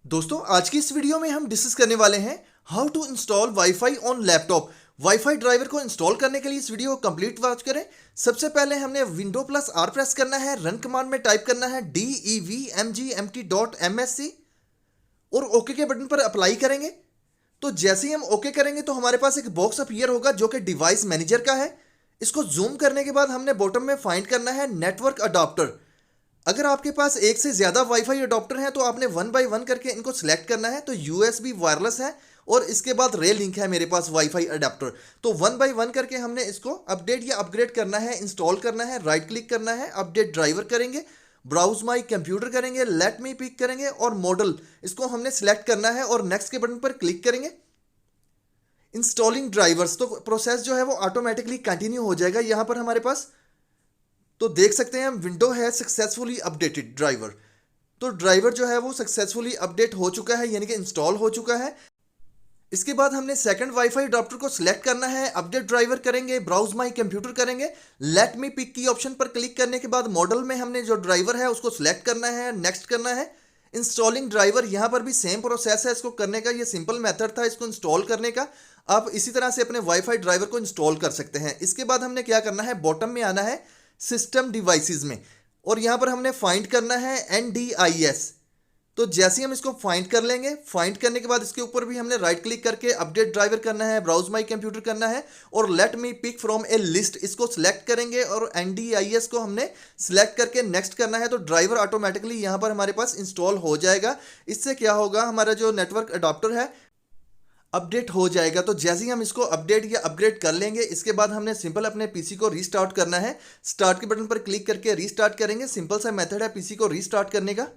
दोस्तों आज की इस वीडियो में हम डिस्कस करने वाले हैं how to install WiFi on laptop. WiFi driver को इंस्टॉल करने के लिए इस वीडियो को कंप्लीट वॉच करें। सबसे पहले हमने विंडो प्लस आर प्रेस करना है, रन कमांड में टाइप करना है devmgmt.msc और ओके के बटन पर अप्लाई करेंगे। तो जैसे ही हम ओके करेंगे तो हमारे पास एक बॉक्स अपीयर होगा जो कि डिवाइस मैनेजर का है। इसको जूम करने के बाद हमने बॉटम में फाइंड करना है नेटवर्क अडॉप्टर। अगर आपके पास एक से ज़्यादा वाईफाई अडॉप्टर हैं तो आपने वन बाय वन करके इनको सिलेक्ट करना है। तो यूएसबी वायरलेस है और इसके बाद रे लिंक है मेरे पास वाईफाई अडॉप्टर। तो वन बाय वन करके हमने इसको अपडेट या अपग्रेड करना है, इंस्टॉल करना है, राइट क्लिक करना है, अपडेट ड्राइवर करेंगे, ब्राउज माई कंप्यूटर करेंगे, लेट मी पिक करेंगे और मॉडल इसको हमने सिलेक्ट करना है और नेक्स्ट के बटन पर क्लिक करेंगे। इंस्टॉलिंग ड्राइवर्स, तो प्रोसेस जो है वो ऑटोमेटिकली कंटिन्यू हो जाएगा। यहाँ पर हमारे पास तो देख सकते हैं हम विंडो है सक्सेसफुली अपडेटेड ड्राइवर। तो ड्राइवर जो है वो सक्सेसफुली अपडेट हो चुका है, यानी कि इंस्टॉल हो चुका है। इसके बाद हमने सेकंड वाईफाई अडॉप्टर को सिलेक्ट करना है, अपडेट ड्राइवर करेंगे, ब्राउज माई कंप्यूटर करेंगे, लेट मी पिक की ऑप्शन पर क्लिक करने के बाद मॉडल में हमने जो ड्राइवर है उसको सिलेक्ट करना है, नेक्स्ट करना है। इंस्टॉलिंग ड्राइवर, यहाँ पर भी सेम प्रोसेस है इसको करने का। ये सिंपल मेथड था इसको इंस्टॉल करने का। आप इसी तरह से अपने वाईफाई ड्राइवर को इंस्टॉल कर सकते हैं। इसके बाद हमने क्या करना है, बॉटम में आना है सिस्टम डिवाइसेस में और यहाँ पर हमने फाइंड करना है NDIS। तो जैसे ही हम इसको फाइंड कर लेंगे, फाइंड करने के बाद इसके ऊपर भी हमने राइट क्लिक करके अपडेट ड्राइवर करना है, ब्राउज माई कंप्यूटर करना है और let me pick from a list इसको सिलेक्ट करेंगे और NDIS को हमने सिलेक्ट करके नेक्स्ट करना है। तो ड्राइवर ऑटोमेटिकली यहाँ पर हमारे पास इंस्टॉल हो जाएगा। इससे क्या होगा, हमारा जो नेटवर्क अडॉप्टर है अपडेट हो जाएगा। तो जैसे ही हम इसको अपडेट या अपग्रेड कर लेंगे, इसके बाद हमने सिंपल अपने पीसी को रीस्टार्ट करना है। स्टार्ट के बटन पर क्लिक करके रीस्टार्ट करेंगे। सिंपल सा मेथड है पीसी को रीस्टार्ट करने का।